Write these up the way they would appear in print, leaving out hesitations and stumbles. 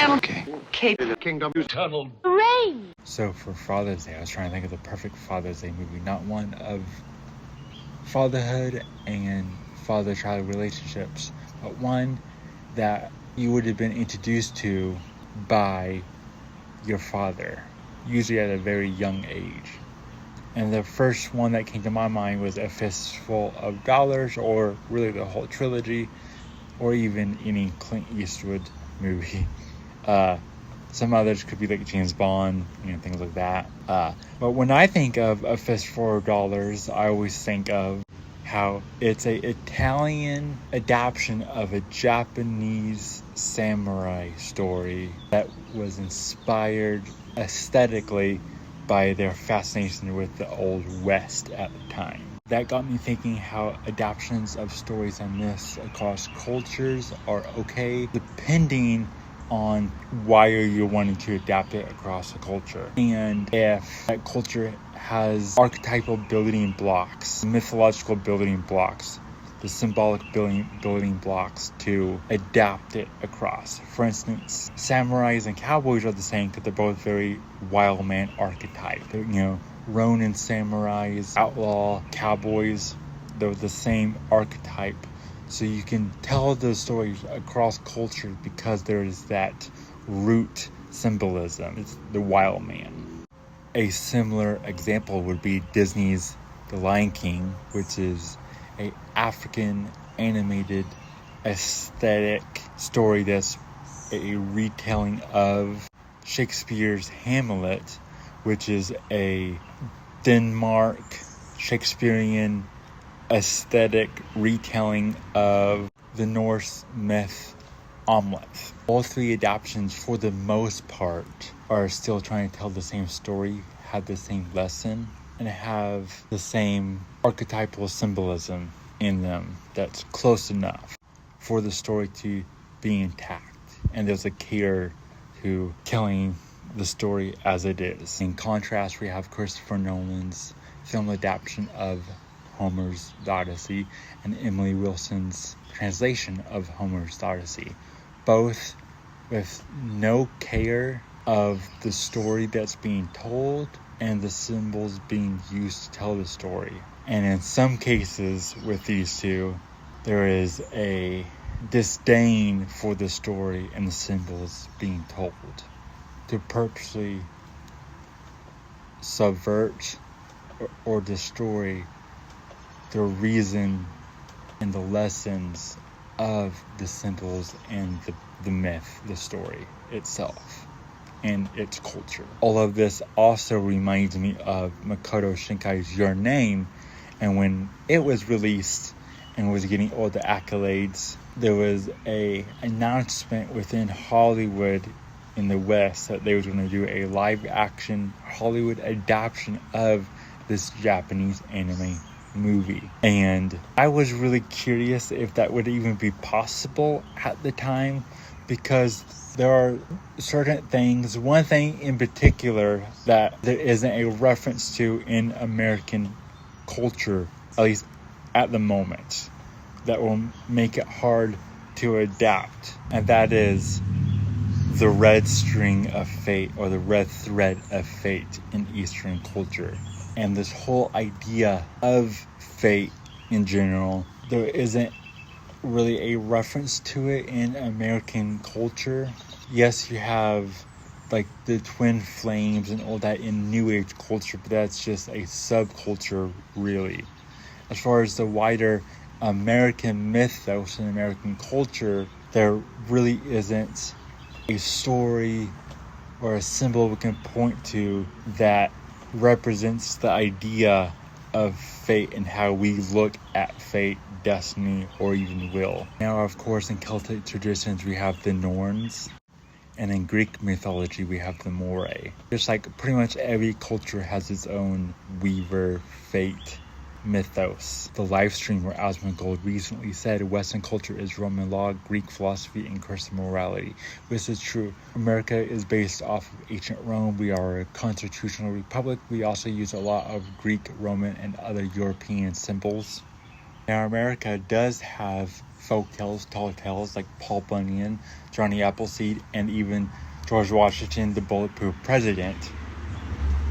Okay. The kingdom tunnel. Rain. So for Father's Day, I was trying to think of the perfect Father's Day movie. Not one of fatherhood and father-child relationships, but one that you would have been introduced to by your father, usually at a very young age. And the first one that came to my mind was A Fistful of Dollars, or really the whole trilogy, or even any Clint Eastwood movie. Some others could be like James Bond, things like that. But when I think of A Fistful of Dollars, I always think of how it's a Italian adaptation of a Japanese samurai story that was inspired aesthetically by their fascination with the Old West at the time. That got me thinking how adaptations of stories and myths across cultures are okay, depending on why are you wanting to adapt it across a culture. And if that culture has archetypal building blocks, mythological building blocks, the symbolic building blocks to adapt it across. For instance, samurais and cowboys are the same because they're both very wild man archetype. Ronin samurais, outlaw cowboys, they're the same archetype. So you can tell those stories across cultures because there is that root symbolism. It's the wild man. A similar example would be Disney's The Lion King, which is an African animated aesthetic story that's a retelling of Shakespeare's Hamlet, which is a Denmark Shakespearean aesthetic retelling of the Norse myth Amleth. All three adaptations, for the most part, are still trying to tell the same story, have the same lesson, and have the same archetypal symbolism in them that's close enough for the story to be intact. And there's a care to telling the story as it is. In contrast, we have Christopher Nolan's film adaptation of Homer's Odyssey and Emily Wilson's translation of Homer's Odyssey, both with no care of the story that's being told and the symbols being used to tell the story. And in some cases with these two, there is a disdain for the story and the symbols being told to purposely subvert or destroy the reason and the lessons of the symbols and the myth, the story itself, and its culture. All of this also reminds me of Makoto Shinkai's Your Name, and when it was released and was getting all the accolades, there was a announcement within Hollywood in the West that they were going to do a live action Hollywood adaptation of this Japanese anime movie. And I was really curious if that would even be possible at the time, because there are certain things, one thing in particular that there isn't a reference to in American culture, at least at the moment, that will make it hard to adapt, and that is the red string of fate, or the red thread of fate in Eastern culture. And this whole idea of fate in general, there isn't really a reference to it in American culture. Yes, you have like the twin flames and all that in New Age culture, but that's just a subculture, really. As far as the wider American mythos and American culture, there really isn't a story or a symbol we can point to that represents the idea of fate and how we look at fate, destiny, or even will. Now, of course, in Celtic traditions, we have the Norns, and in Greek mythology, we have the Moirae. Just like pretty much every culture has its own Weaver fate mythos. The live streamer Asmongold recently said Western culture is Roman law, Greek philosophy, and Christian morality. This is true. America is based off of ancient Rome. We are a constitutional republic. We also use a lot of Greek, Roman, and other European symbols. Now, America does have folk tales, tall tales like Paul Bunyan, Johnny Appleseed, and even George Washington, the bulletproof president,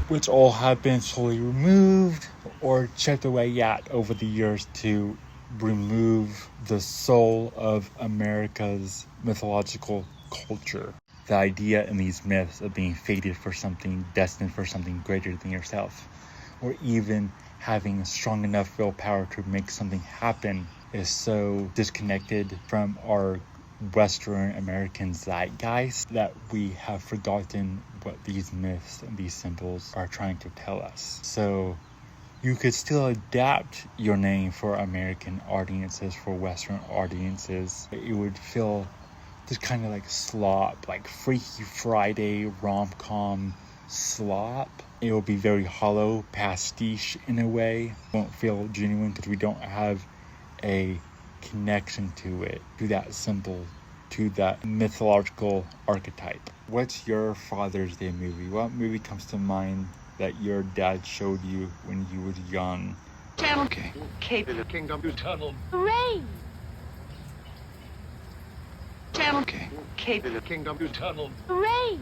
which all have been slowly removed or chipped away at over the years to remove the soul of America's mythological culture. The idea in these myths of being fated for something, destined for something greater than yourself, or even having strong enough willpower to make something happen is so disconnected from our Western American zeitgeist that we have forgotten what these myths and these symbols are trying to tell us. So you could still adapt your name for American audiences, for Western audiences. It would feel just kind of like slop, like Freaky Friday rom-com slop. It will be very hollow, pastiche in a way. It won't feel genuine because we don't have a connection to it, to that symbol, to that mythological archetype. What's your Father's Day movie? What movie comes to mind that your dad showed you when you were young? Channel K. The Kingdom Tunnel. Hooray! Channel K. The Kingdom Tunnel. Hooray!